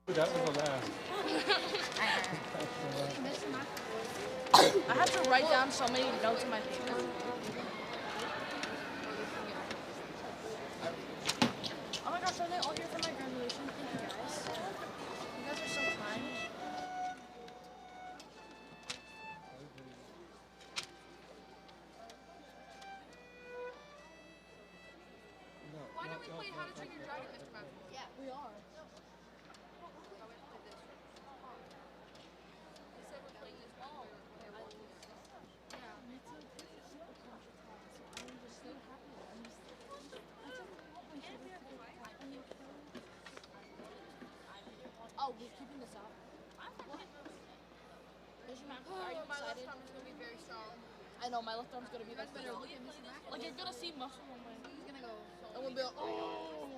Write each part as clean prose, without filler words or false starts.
That was the last. I had to write down so many notes in my paper. Oh my gosh, are they all here for my graduation? Thank you guys. You guys are so kind. Why don't we play How to Train Your Dragon, Mr. Matthew? Yeah, we are. They said we're playing this ball. Oh, we're keeping this up. Are you My left excited? arm is going to be very strong. I know, my left arm's gonna be You guys like, better look at Mr. Mac. like you're gonna see muscle on my. He's going to go. And we'll be like, oh.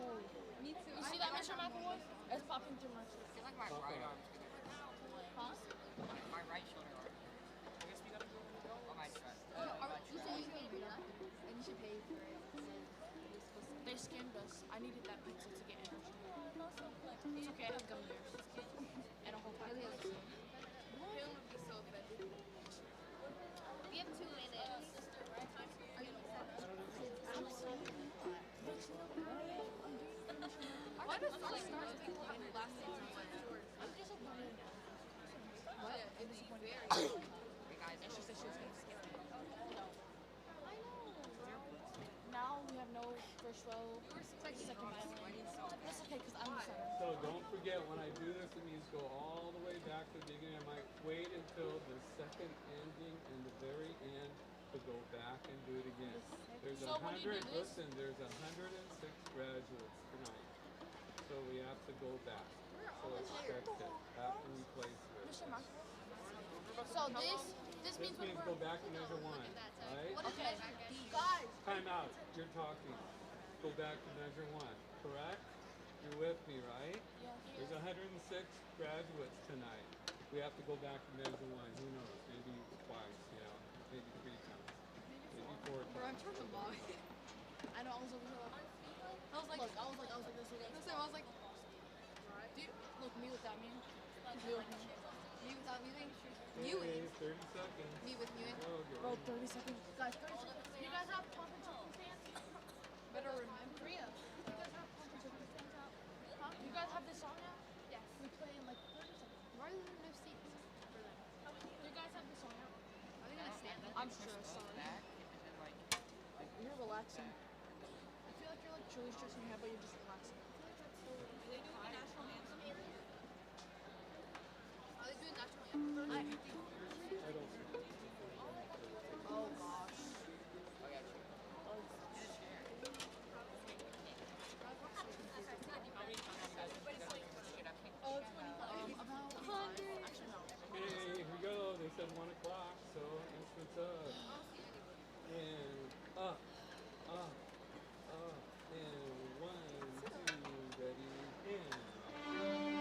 Me too. You see that, Mr. McAvoy? It's popping through my. I feel like my right arm's gonna hurt. Huh? My right shoulder arm. I guess we gotta go on my chest. You say you can't do that, and you should pay for it. They skimmed us. I needed that pizza to get energy. It's okay, I have gum bears. And a whole pack of ice. Him would be so offended. We have 2 minutes. Are you Why does Sonic Stars take long last season? I'm disappointed now. What? It is very. Hey guys, It's just that she was gonna skip me. Now we have no first row, second violin. That's okay, because I'm the center. So don't forget, when I do this, it means go all the way back to the beginning. I might wait until the second ending and the very end to go back and do it again. There's So when you do this- listen, there's 106 graduates tonight. So we have to go back. So expect it. Have to replace it. Mr. McAvoy. So this means This means go back to measure 1, right? okay, guys. Time out. You're talking. Go back to measure 1, correct? You're with me, right? There's 106 graduates tonight. We have to go back to measure 1. Who knows? Maybe twice, maybe 3 times, maybe 4 Bro, I'm times. trying to buy. I know I was over here. I was like, Look, I was like this. so I was like, Dude, look, me without me. Me with me. me without muting. Okay, Mewing. 30 seconds. Me with mewing. Oh, get Bro, ready. 30 seconds. Guys, 30 seconds. You guys have pump and chocolate stands? Better remember. Korea. You guys have pump and chocolate stands out? Huh? You guys have this song now? Yes. We play in like 30 seconds. Why are there no seats for them? Do you guys have this song out? Are they gonna stand up? I'm sure, sorry. back and then like You're relaxing. I feel like you're like truly stressing your head, but you're just relaxing. Are they doing the national anthem? Are they doing national anthem? I don't see. Oh gosh. I got you. Oh gosh. About 100. Actually, no. Hey, here we go. They said 1 o'clock, so instruments up. And up, up, up. And 1, 2, ready, and.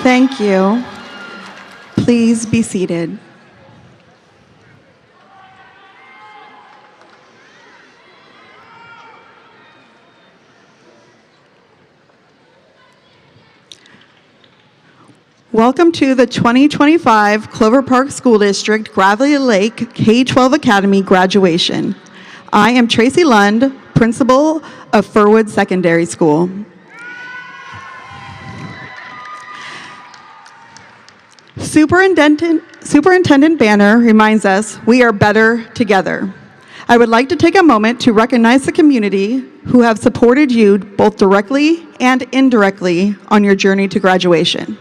Thank you. Please be seated. Welcome to the 2025 Clover Park School District Gravely Lake K-12 Academy graduation. I am Tracy Lund, principal of Furwood Secondary School. Superintendent Banner reminds us we are better together. I would like to take a moment to recognize the community who have supported you both directly and indirectly on your journey to graduation.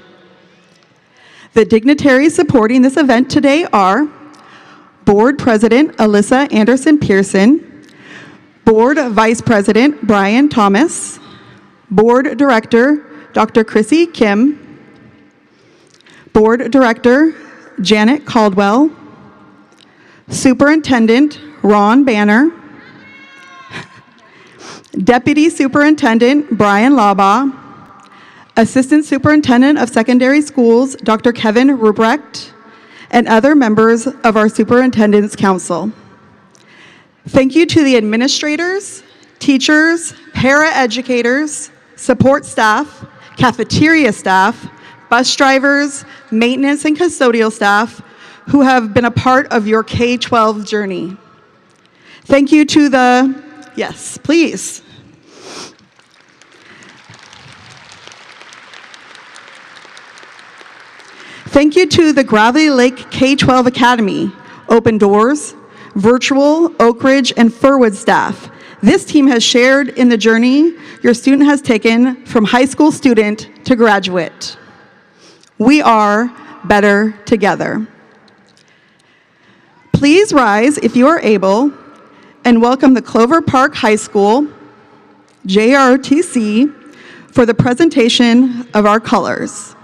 The dignitaries supporting this event today are Board President Alyssa Anderson Pearson, Board Vice President Brian Thomas, Board Director Dr. Chrissy Kim, Board Director Janet Caldwell, Superintendent Ron Banner, Deputy Superintendent Brian Labaugh, Assistant Superintendent of Secondary Schools Dr. Kevin Ruprecht, and other members of our Superintendent's Council. Thank you to the administrators, teachers, paraeducators, support staff, cafeteria staff, bus drivers, maintenance and custodial staff who have been a part of your K-12 journey. Thank you to the, yes, please. Thank you to the Gravely Lake K-12 Academy, Open Doors, Virtual, Oak Ridge, and Furwood staff. This team has shared in the journey your student has taken from high school student to graduate. We are better together. Please rise if you are able and welcome the Clover Park High School, JROTC, for the presentation of our colors.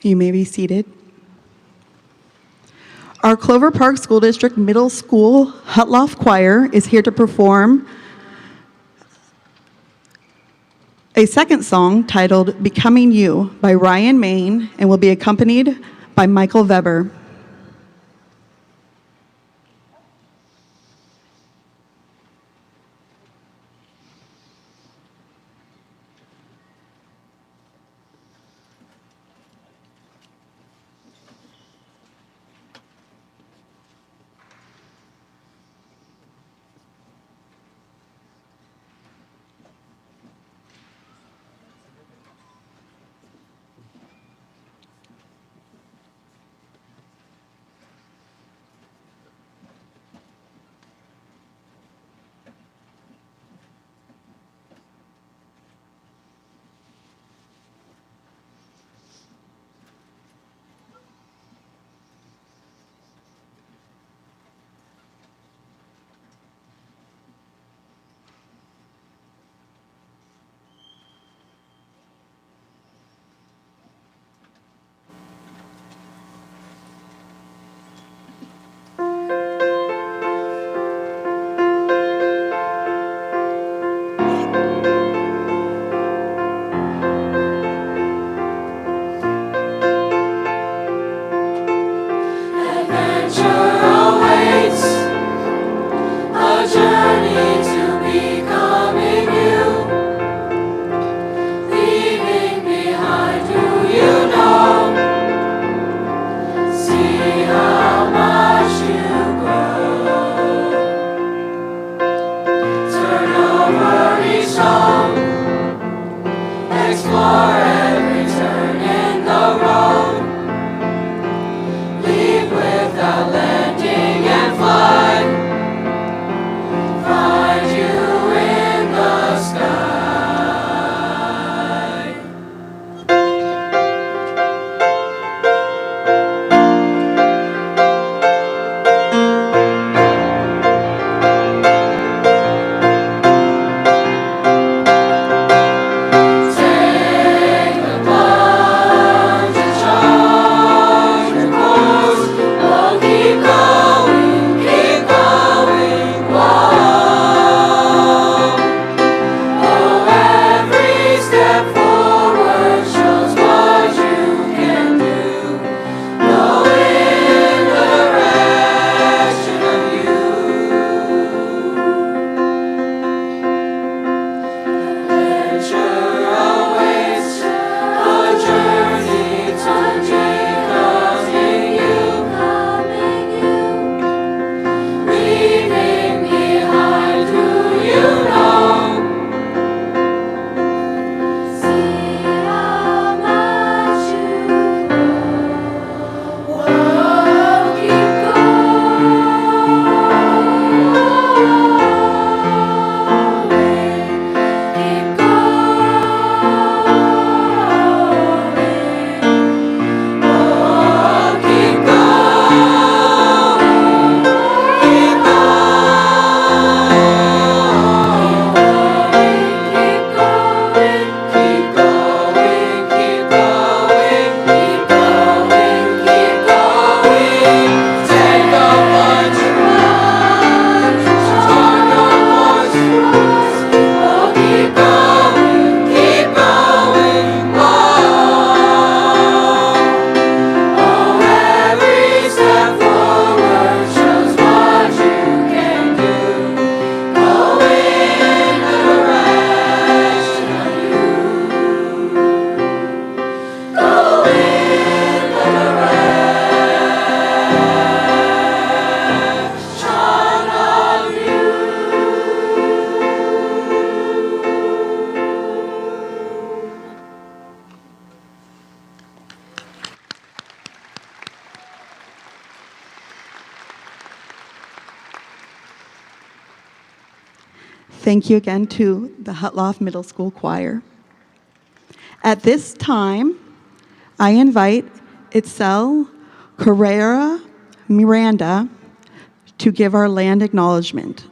You may be seated. Our Clover Park School District Middle School Hutloff Choir is here to perform a second song titled Becoming You by Ryan Main and will be accompanied by Michael Weber. Thank you again to the Hutloff Middle School Choir. At this time, I invite Itzel Carrera Miranda to give our land acknowledgement.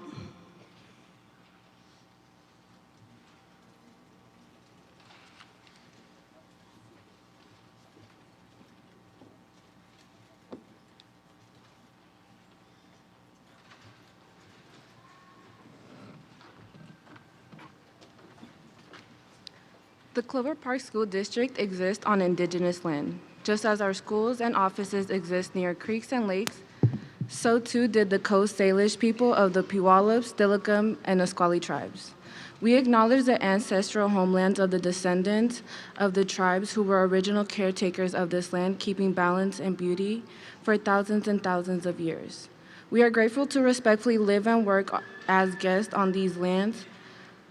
The Clover Park School District exists on Indigenous land. Just as our schools and offices exist near creeks and lakes, so too did the Coast Salish people of the Puyallup, Steilacoom, and Nisqually tribes. We acknowledge the ancestral homelands of the descendants of the tribes who were original caretakers of this land, keeping balance and beauty for thousands and thousands of years. We are grateful to respectfully live and work as guests on these lands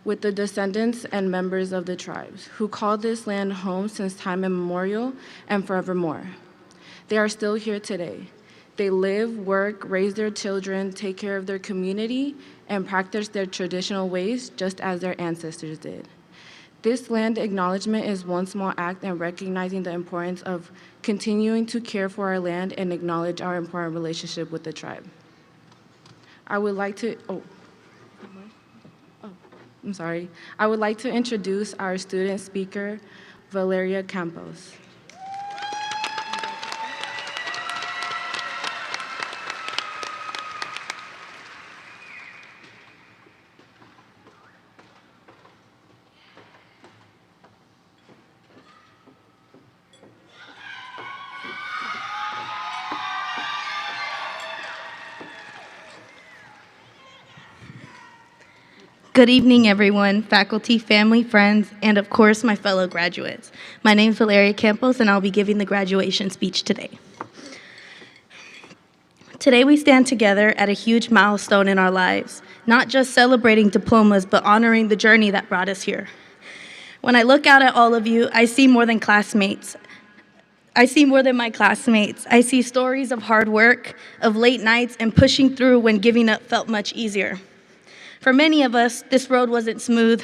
with the descendants and members of the tribes, who call this land home since time immemorial and forevermore. They are still here today. They live, work, raise their children, take care of their community, and practice their traditional ways just as their ancestors did. This land acknowledgement is one small act in recognizing the importance of continuing to care for our land and acknowledge our important relationship with the tribe. I would like to introduce our student speaker, Valeria Campos. Good evening, everyone, faculty, family, friends, and of course, my fellow graduates. My name is Valeria Campos, and I'll be giving the graduation speech today. Today, we stand together at a huge milestone in our lives, not just celebrating diplomas, but honoring the journey that brought us here. When I look out at all of you, I see more than classmates. I see more than my classmates. I see stories of hard work, of late nights, and pushing through when giving up felt much easier. For many of us, this road wasn't smooth.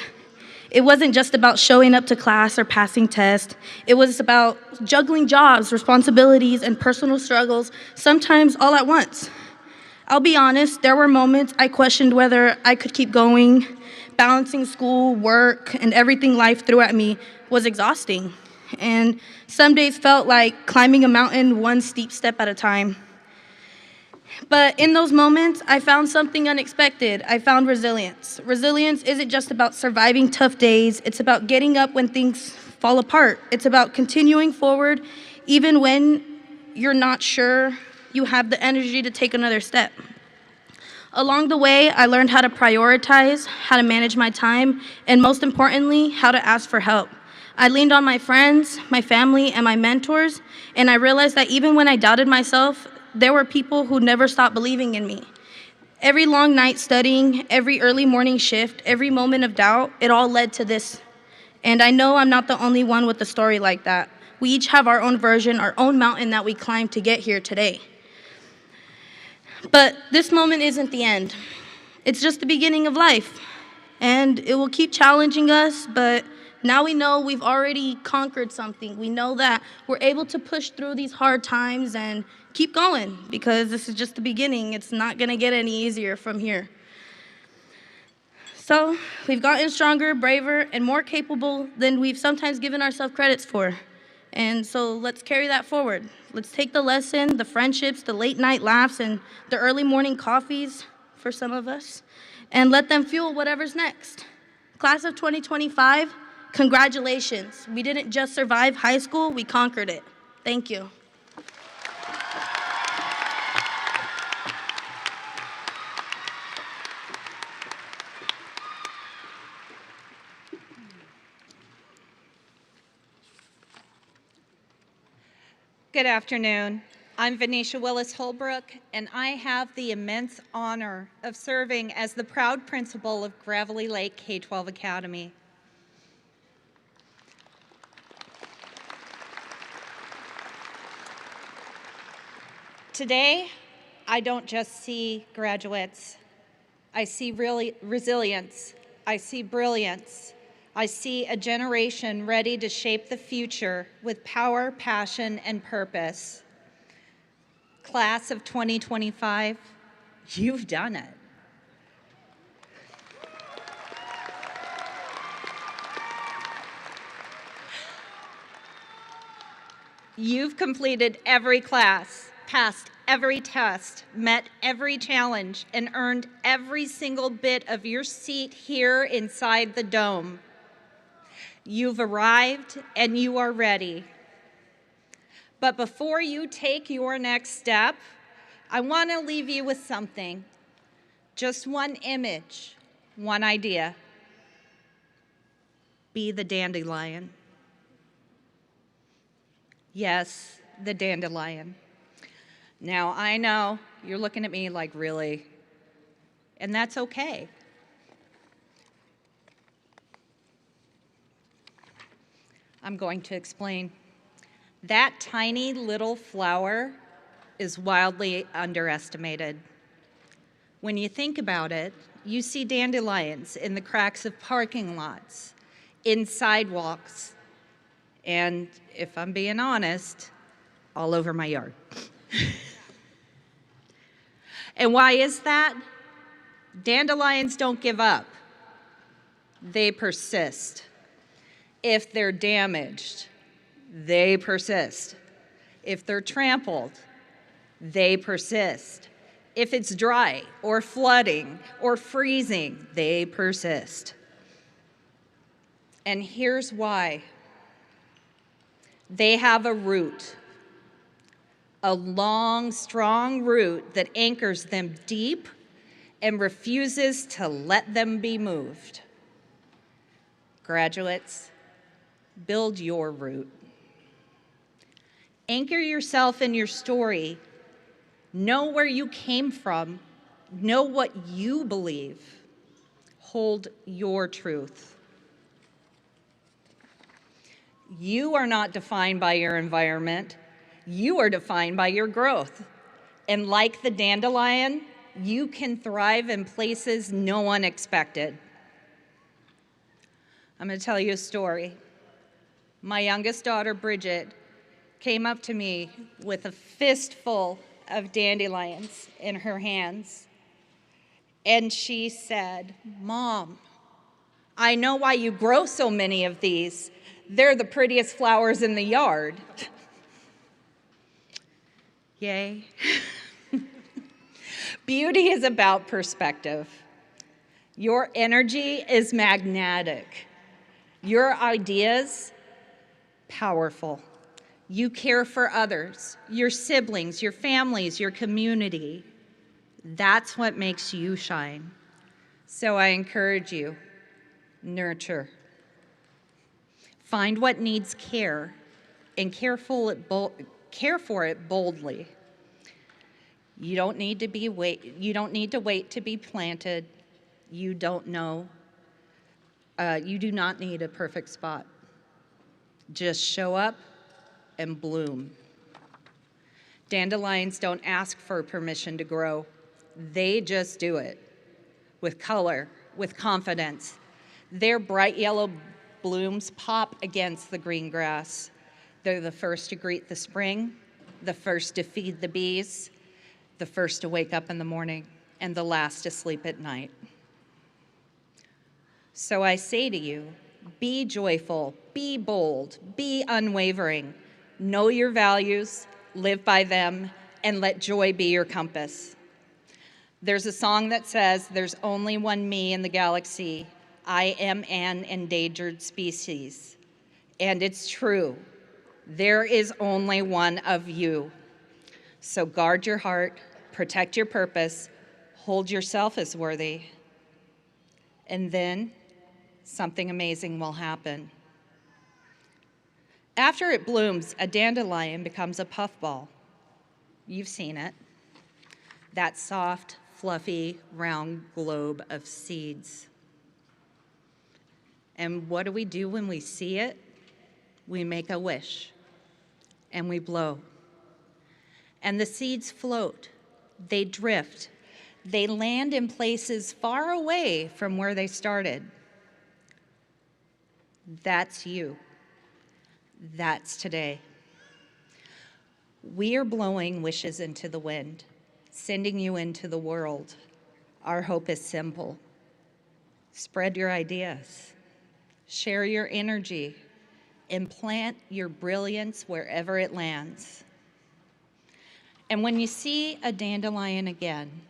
It wasn't just about showing up to class or passing tests. It was about juggling jobs, responsibilities, and personal struggles, sometimes all at once. I'll be honest, there were moments I questioned whether I could keep going. Balancing school, work, and everything life threw at me was exhausting. And some days felt like climbing a mountain one steep step at a time. But in those moments, I found something unexpected. I found resilience. Resilience isn't just about surviving tough days. It's about getting up when things fall apart. It's about continuing forward even when you're not sure you have the energy to take another step. Along the way, I learned how to prioritize, how to manage my time, and most importantly, how to ask for help. I leaned on my friends, my family, and my mentors, and I realized that even when I doubted myself, there were people who never stopped believing in me. Every long night studying, every early morning shift, every moment of doubt, it all led to this. And I know I'm not the only one with a story like that. We each have our own version, our own mountain that we climbed to get here today. But this moment isn't the end. It's just the beginning of life. And it will keep challenging us, but now we know we've already conquered something. We know that we're able to push through these hard times and keep going, because this is just the beginning. It's not gonna get any easier from here. So we've gotten stronger, braver, and more capable than we've sometimes given ourselves credits for. And so let's carry that forward. Let's take the lesson, the friendships, the late night laughs, and the early morning coffees for some of us, and let them fuel whatever's next. Class of 2025, congratulations. We didn't just survive high school, we conquered it. Thank you. Good afternoon. I'm Venetia Willis-Holbrook, and I have the immense honor of serving as the proud principal of Gravelly Lake K-12 Academy. Today, I don't just see graduates. I see resilience. I see brilliance. I see a generation ready to shape the future with power, passion, and purpose. Class of 2025, you've done it. You've completed every class, passed every test, met every challenge, and earned every single bit of your seat here inside the dome. You've arrived and you are ready. But before you take your next step, I want to leave you with something. Just one image, one idea. Be the dandelion. Yes, the dandelion. Now, I know you're looking at me like, really? And that's okay. I'm going to explain. That tiny little flower is wildly underestimated. When you think about it, you see dandelions in the cracks of parking lots, in sidewalks, and if I'm being honest, all over my yard. And why is that? Dandelions don't give up. They persist. If they're damaged, they persist. If they're trampled, they persist. If it's dry or flooding or freezing, they persist. And here's why. They have a root, a long, strong root that anchors them deep and refuses to let them be moved. Graduates, build your root. Anchor yourself in your story. Know where you came from. Know what you believe. Hold your truth. You are not defined by your environment. You are defined by your growth. And like the dandelion, you can thrive in places no one expected. I'm going to tell you a story. My youngest daughter, Bridget, came up to me with a fistful of dandelions in her hands. And she said, "Mom, I know why you grow so many of these. They're the prettiest flowers in the yard." Yay. Beauty is about perspective. Your energy is magnetic. Your ideas, powerful. You care for others, your siblings, your families, your community. That's what makes you shine. So I encourage you, nurture. Find what needs care and care for it boldly. You don't need to wait to be planted. You don't know. You do not need a perfect spot. Just show up and bloom. Dandelions don't ask for permission to grow. They just do it with color, with confidence. Their bright yellow blooms pop against the green grass. They're the first to greet the spring, the first to feed the bees, the first to wake up in the morning, and the last to sleep at night. So I say to you, be joyful, be bold, be unwavering. Know your values, live by them, and let joy be your compass. There's a song that says, "There's only one me in the galaxy. I am an endangered species." And it's true. There is only one of you. So guard your heart, protect your purpose, hold yourself as worthy, and then something amazing will happen. After it blooms, a dandelion becomes a puffball. You've seen it. That soft, fluffy, round globe of seeds. And what do we do when we see it? We make a wish, and we blow. And the seeds float, they drift, they land in places far away from where they started. That's you. That's today. We are blowing wishes into the wind, sending you into the world. Our hope is simple. Spread your ideas, share your energy, and plant your brilliance wherever it lands. And when you see a dandelion again,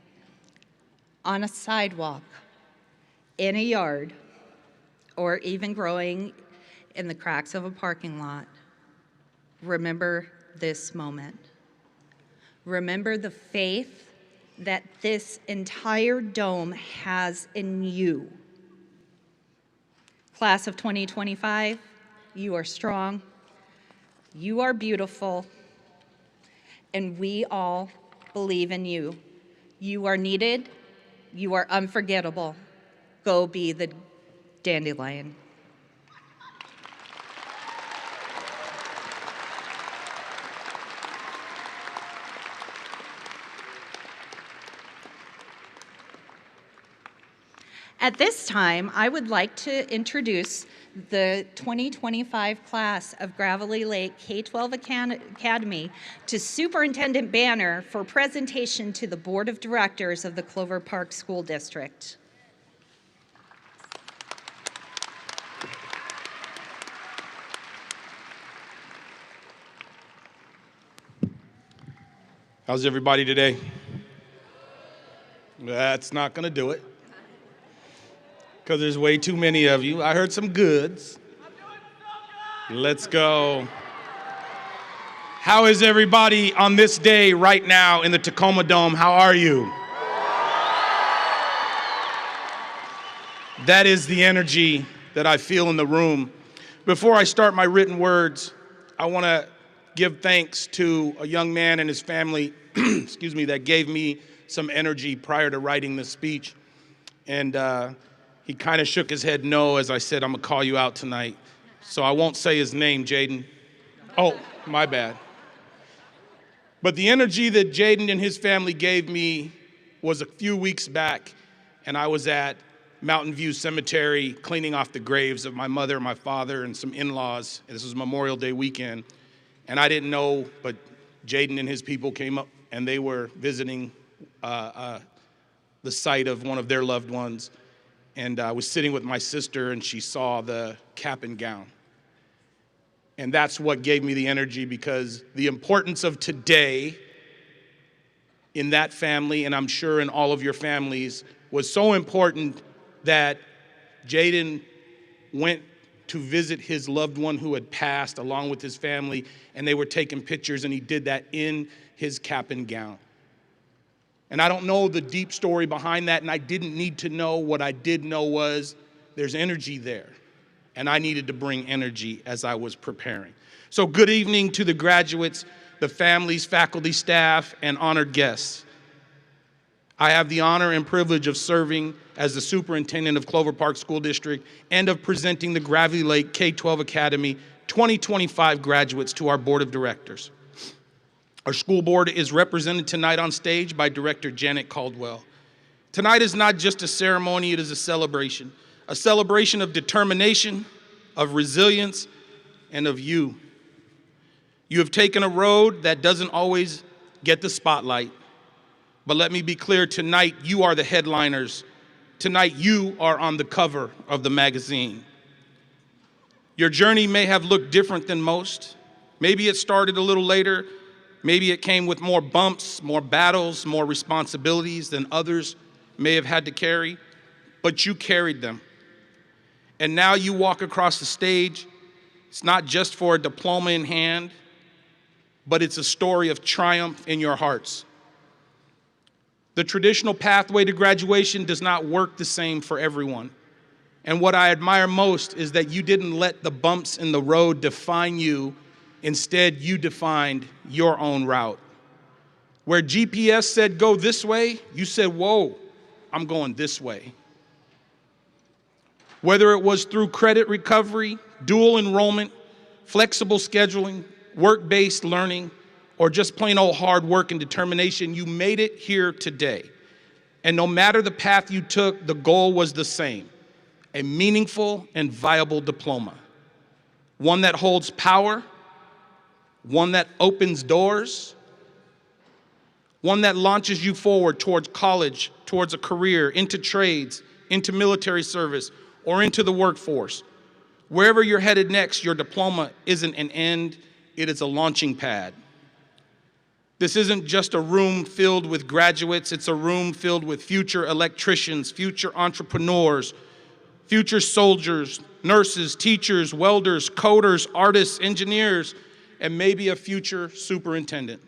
on a sidewalk, in a yard, or even growing in the cracks of a parking lot, remember this moment. Remember the faith that this entire dome has in you. Class of 2025, you are strong, you are beautiful, and we all believe in you. You are needed, you are unforgettable. Go be the dandelion. At this time, I would like to introduce the 2025 class of Gravelly Lake K-12 Academy to Superintendent Banner for presentation to the Board of Directors of the Clover Park School District. How's everybody today? That's not going to do it, because there's way too many of you. I heard some goods. Let's go. How is everybody on this day right now in the Tacoma Dome? How are you? That is the energy that I feel in the room. Before I start my written words, I want to give thanks to a young man and his family, excuse me, that gave me some energy prior to writing this speech. And he kind of shook his head no as I said, "I'm going to call you out tonight." so I won't say his name, Jaden. Oh, my bad. But the energy that Jaden and his family gave me was a few weeks back, and I was at Mountain View Cemetery cleaning off the graves of my mother, my father, and some in-laws. This was Memorial Day weekend, and I didn't know, but Jaden and his people came up, and they were visiting the site of one of their loved ones. And I was sitting with my sister, and she saw the cap and gown. And that's what gave me the energy, because the importance of today in that family, and I'm sure in all of your families, was so important that Jaden went to visit his loved one who had passed along with his family, and they were taking pictures, and he did that in his cap and gown. And I don't know the deep story behind that, and I didn't need to know. What I did know was there's energy there, and I needed to bring energy as I was preparing. So good evening to the graduates, the families, faculty, staff, and honored guests. I have the honor and privilege of serving as the superintendent of Clover Park School District and of presenting the Gravely Lake K-12 Academy 2025 graduates to our board of directors. Our school board is represented tonight on stage by Director Janet Caldwell. Tonight is not just a ceremony, it is a celebration of determination, of resilience, and of you. You have taken a road that doesn't always get the spotlight, but let me be clear, tonight you are the headliners. Tonight you are on the cover of the magazine. Your journey may have looked different than most. Maybe it started a little later. Maybe it came with more bumps, more battles, more responsibilities than others may have had to carry, but you carried them. And now you walk across the stage. It's not just for a diploma in hand, but it's a story of triumph in your hearts. The traditional pathway to graduation does not work the same for everyone. And what I admire most is that you didn't let the bumps in the road define you. Instead, you defined your own route. Where GPS said go this way, you said, whoa, I'm going this way. Whether it was through credit recovery, dual enrollment, flexible scheduling, work-based learning, or just plain old hard work and determination, you made it here today. And no matter the path you took, the goal was the same: a meaningful and viable diploma. One that holds power, one that opens doors, one that launches you forward towards college, towards a career, into trades, into military service, or into the workforce. Wherever you're headed next, your diploma isn't an end, it is a launching pad. This isn't just a room filled with graduates, it's a room filled with future electricians, future entrepreneurs, future soldiers, nurses, teachers, welders, coders, artists, engineers, and maybe a future superintendent.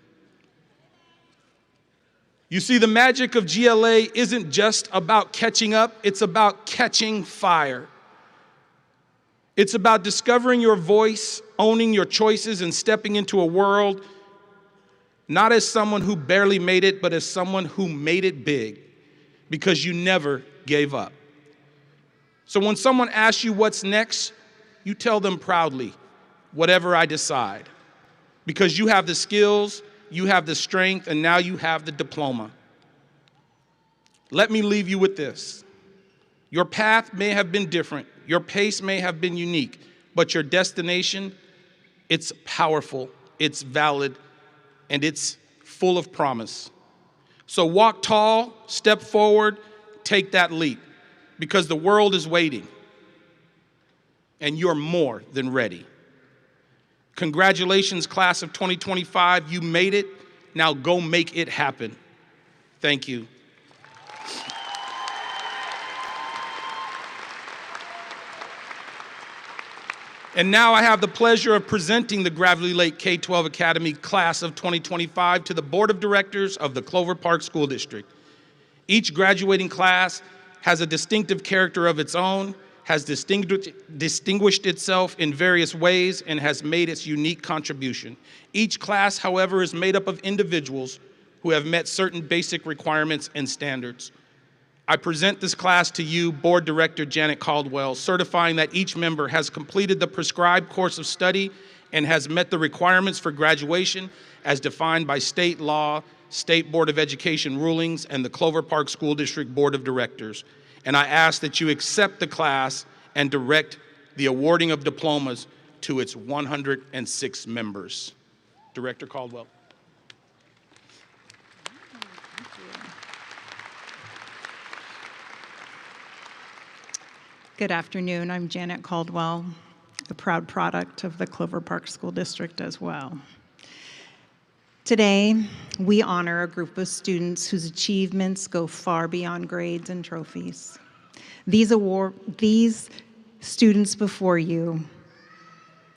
You see, the magic of GLA isn't just about catching up, it's about catching fire. It's about discovering your voice, owning your choices, and stepping into a world not as someone who barely made it, but as someone who made it big, because you never gave up. So when someone asks you what's next, you tell them proudly, whatever I decide. Because you have the skills, you have the strength, and now you have the diploma. Let me leave you with this. Your path may have been different, your pace may have been unique, but your destination, it's powerful, it's valid, and it's full of promise. So walk tall, step forward, take that leap, because the world is waiting, and you're more than ready. Congratulations, class of 2025. You made it. Now go make it happen. Thank you. And now I have the pleasure of presenting the Gravely Lake K-12 Academy class of 2025 to the Board of Directors of the Clover Park School District. Each graduating class has a distinctive character of its own, has distinguished itself in various ways, and has made its unique contribution. Each class, however, is made up of individuals who have met certain basic requirements and standards. I present this class to you, Board Director Janet Caldwell, certifying that each member has completed the prescribed course of study and has met the requirements for graduation as defined by state law, State Board of Education rulings, and the Clover Park School District Board of Directors. And I ask that you accept the class and direct the awarding of diplomas to its 106 members. Director Caldwell. Good afternoon. I'm Janet Caldwell, the proud product of the Clover Park School District as well. Today, we honor a group of students whose achievements go far beyond grades and trophies. These students before you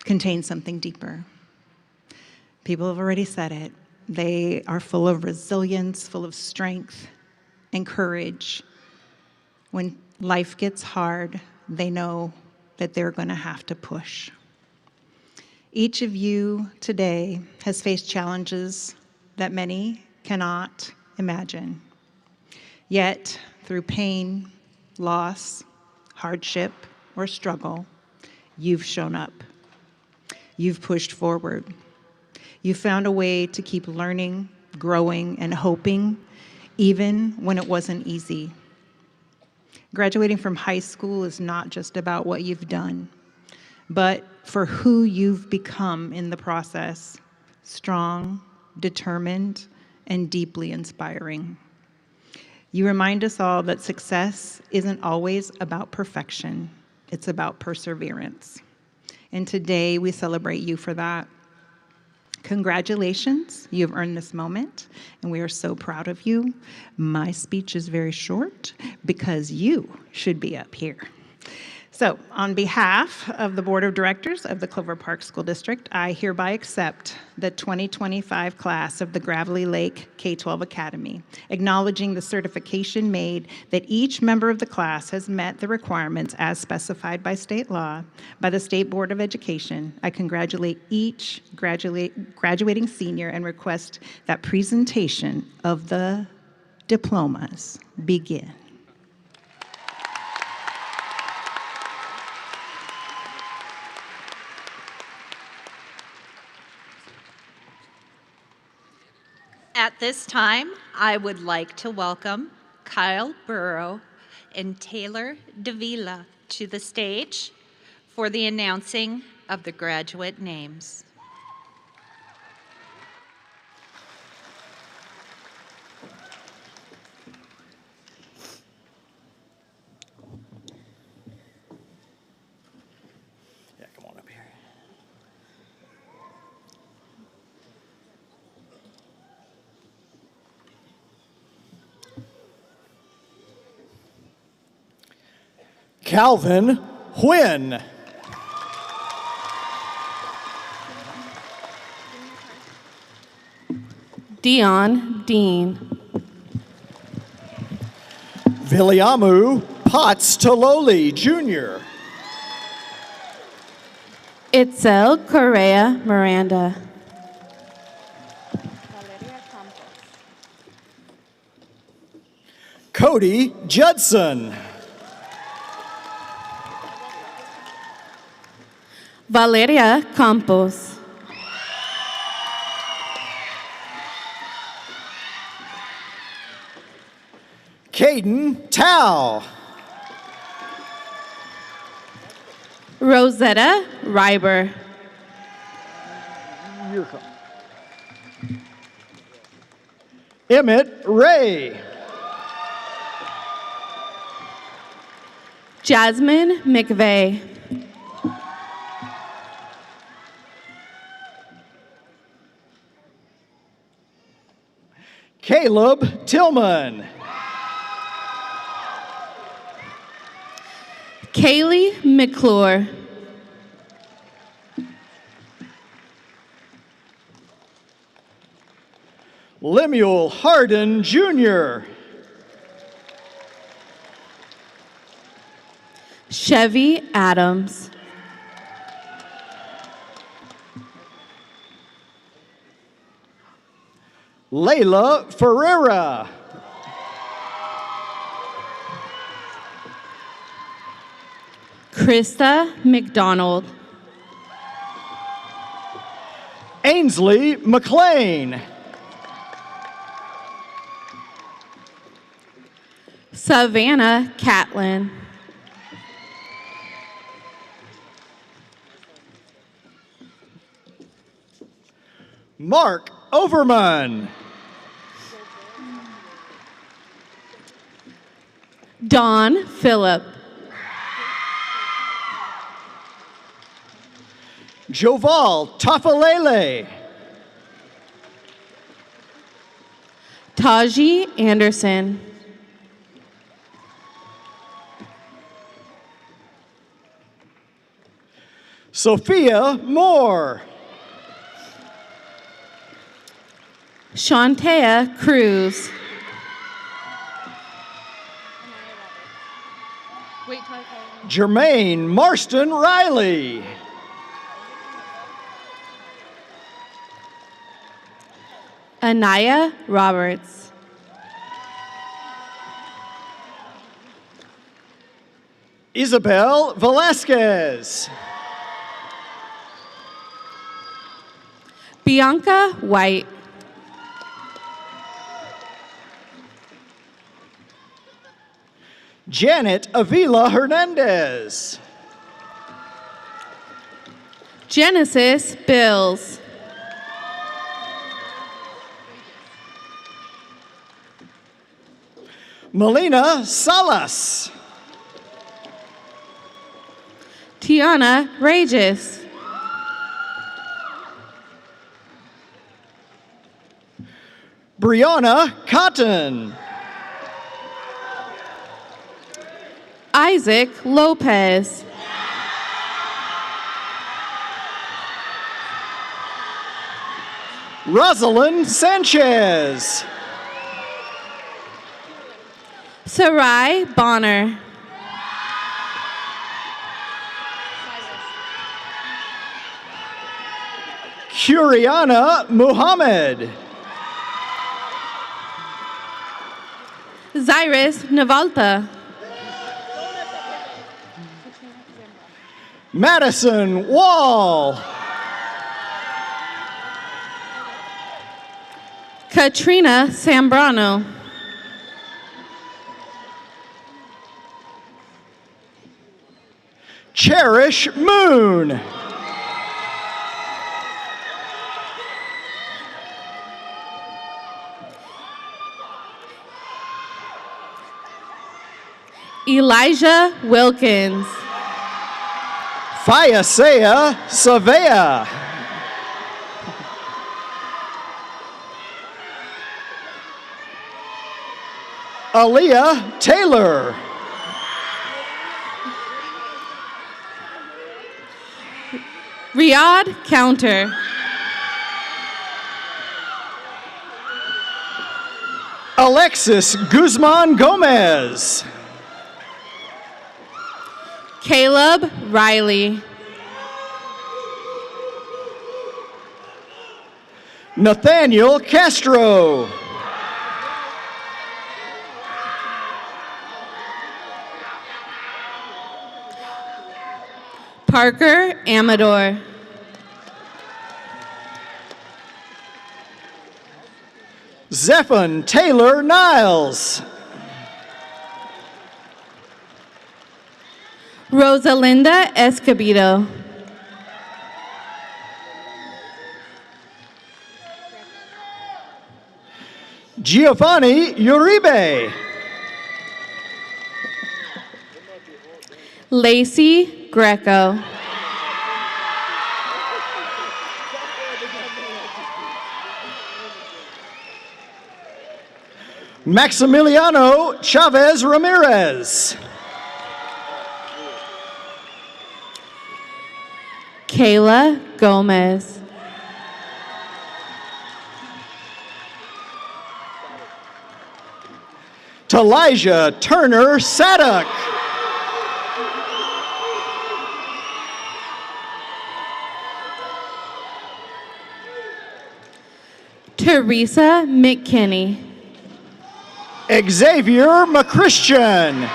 contain something deeper. People have already said it. They are full of resilience, full of strength and courage. When life gets hard, they know that they're going to have to push. Each of you today has faced challenges that many cannot imagine. Yet, through pain, loss, hardship, or struggle, you've shown up. You've pushed forward. You found a way to keep learning, growing, and hoping, even when it wasn't easy. Graduating from high school is not just about what you've done, but for who you've become in the process. Strong, determined, and deeply inspiring. You remind us all that success isn't always about perfection. It's about perseverance. And today we celebrate you for that. Congratulations, you have earned this moment, and we are so proud of you. My speech is very short because you should be up here. So, on behalf of the Board of Directors of the Clover Park School District, I hereby accept the 2025 class of the Gravelly Lake K-12 Academy, acknowledging the certification made that each member of the class has met the requirements as specified by state law by the State Board of Education. I congratulate each graduating senior and request that presentation of the diplomas begin. At this time, I would like to welcome Kyle Burrow and Taylor Davila to the stage for the announcing of the graduate names. Yeah, come on up here. Calvin Huynh. Dion Dean. Viliamu Potts Tololi Jr. Itzel Correa Miranda. Cody Judson. Valeria Campos. Caden Tao. Rosetta Reiber. Emmett Ray. Jasmine McVeigh. Caleb Tillman. Kaylee McClure. Lemuel Hardin Jr. Chevy Adams. Layla Ferreira. Krista McDonald. Ainsley McLean. Savannah Catlin. Mark Overman. Dawn Phillip. Joval Tafalele. Taji Anderson. Sophia Moore. Shantea Cruz. Jermaine Marston Riley. Anaya Roberts. Isabel Velasquez. Bianca White. Janet Avila Hernandez. Genesis Bills. Melina Salas. Tiana Regis. Brianna Cotton. Isaac Lopez. Rosalind Sanchez. Sarai Bonner. Curiana Muhammad. Zyrus Navalta. Madison Wall. Katrina Sambrano. Cherish Moon. Elijah Wilkins. Fiasea Savea. Aaliyah Taylor. Riyadh Counter. Alexis Guzman Gomez. Caleb Riley. Nathaniel Castro. Parker Amador. Zephon Taylor Niles. Rosalinda Escobedo. Giovanni Uribe. Lacey Greco. Maximiliano Chavez Ramirez. Kayla Gomez. Talijah Turner Saddock. Teresa McKinney. Xavier McChristian.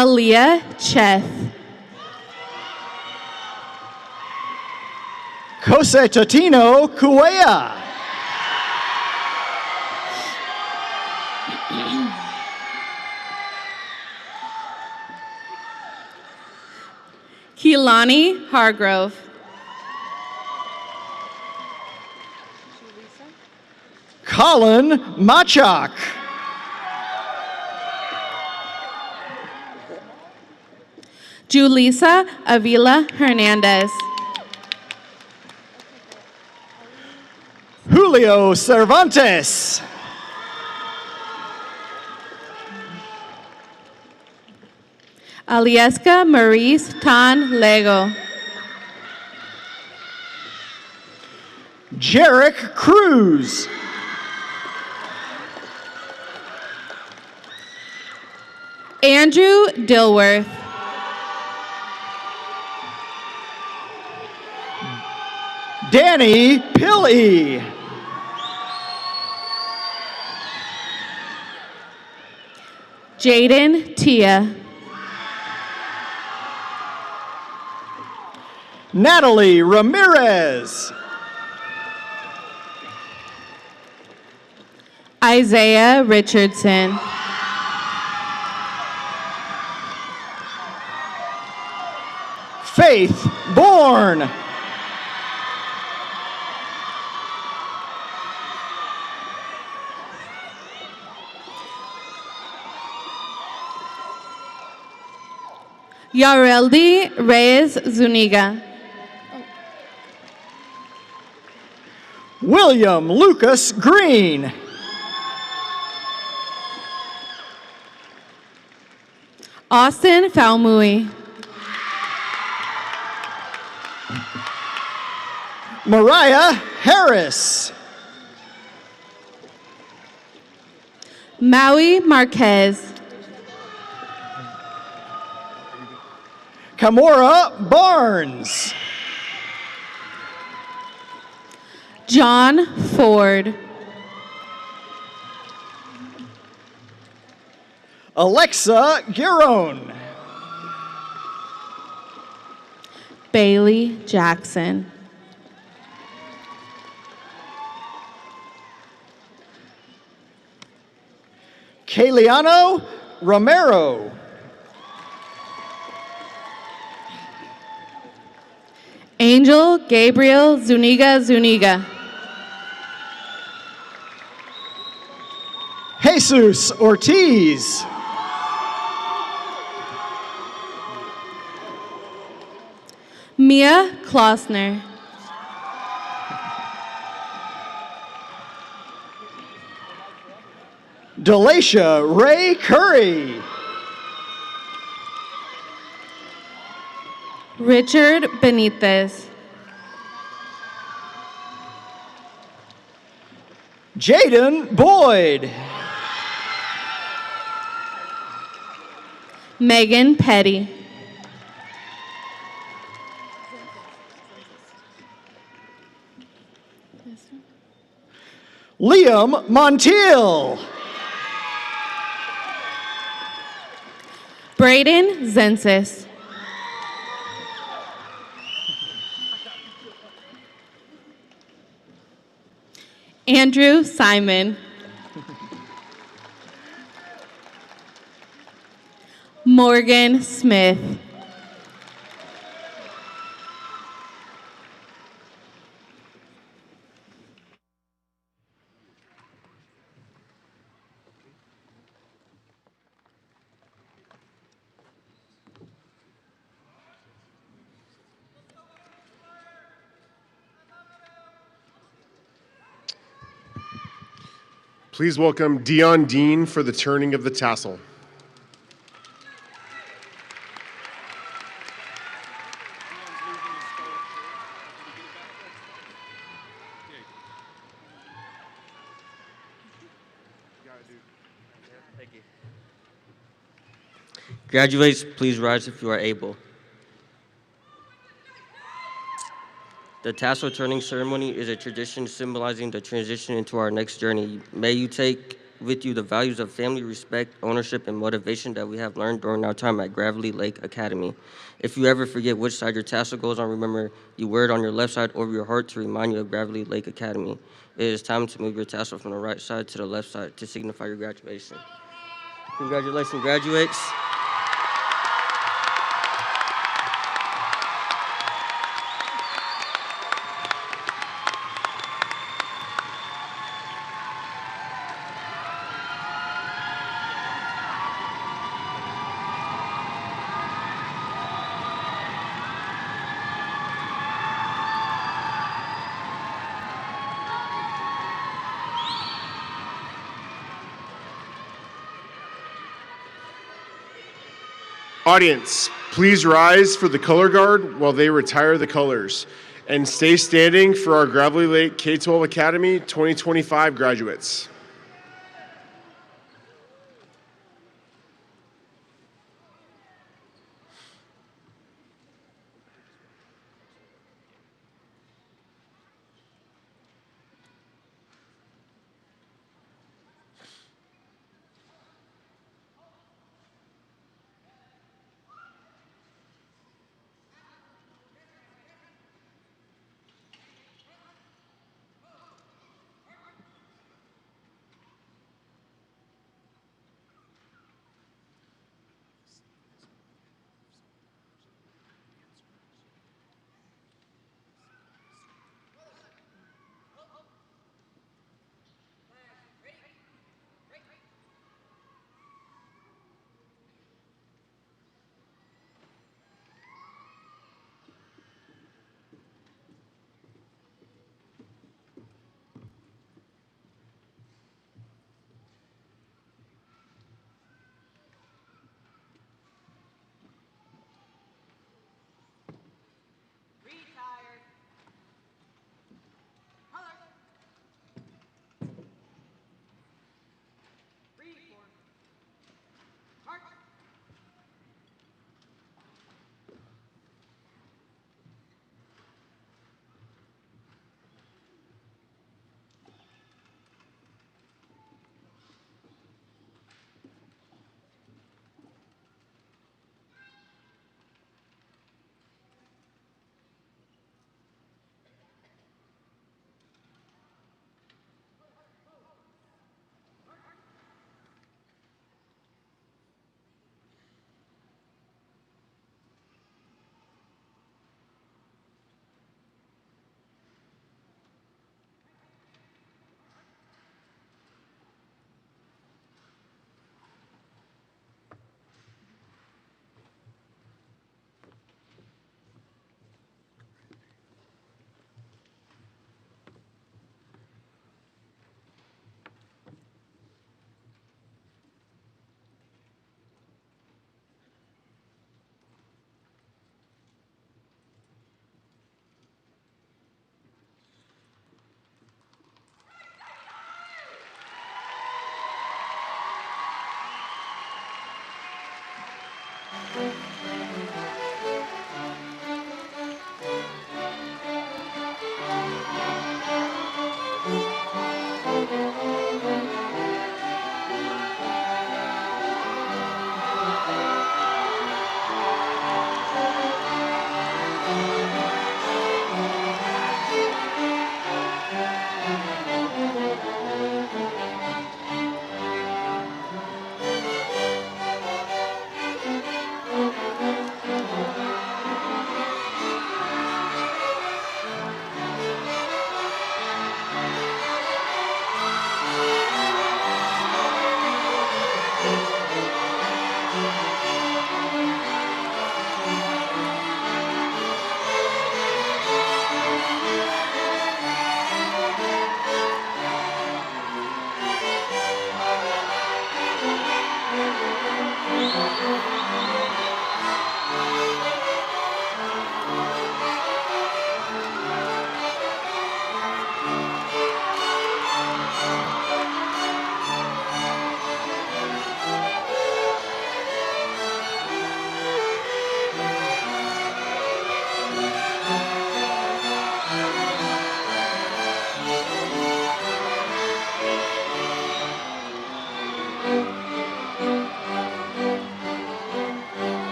Aaliyah Cheth. Kose Tatino Kuea. Keelani Hargrove. Colin Machak. Julissa Avila Hernandez. Julio Cervantes. Alieska Maurice Tan Lego. Jarek Cruz. Andrew Dilworth. Danny Pilley. Jaden Tia. Natalie Ramirez. Isaiah Richardson. Faith Bourne. Yareldi Reyes Zuniga. William Lucas Green. Austin Falmui. Mariah Harris. Maui Marquez. Kamora Barnes. John Ford. Alexa Giron. Bailey Jackson. Kayliano Romero. Angel Gabriel Zuniga Zuniga. Jesus Ortiz. Mia Klossner. Delacia Ray Curry. Richard Benitez. Jaden Boyd. Megan Petty. Liam Montiel. Braden Zensis. Andrew Simon. Morgan Smith. Please welcome Dion Dean for the turning of the tassel. Graduates, please rise if you are able. The tassel turning ceremony is a tradition symbolizing the transition into our next journey. May you take with you the values of family, respect, ownership, and motivation that we have learned during our time at Gravely Lake Academy. If you ever forget which side your tassel goes on, remember you wear it on your left side over your heart to remind you of Gravely Lake Academy. It is time to move your tassel from the right side to the left side to signify your graduation. Congratulations, graduates. Audience, please rise for the color guard while they retire the colors. And stay standing for our Gravely Lake K-12 Academy 2025 graduates.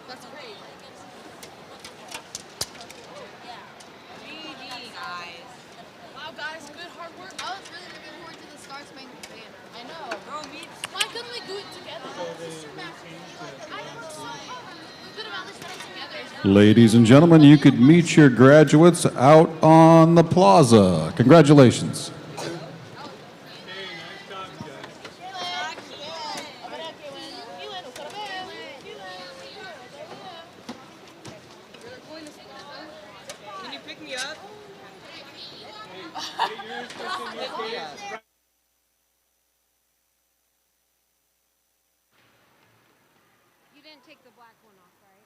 That's great. GG, guys. Wow, guys, good hard work. I was really looking forward to the Stars Spangled Banner. I know. Why couldn't we do it together? I worked so hard. We could have at least done it together. Ladies and gentlemen, you could meet your graduates out on the plaza. Congratulations. Can you pick me up? You didn't take the black one off, right?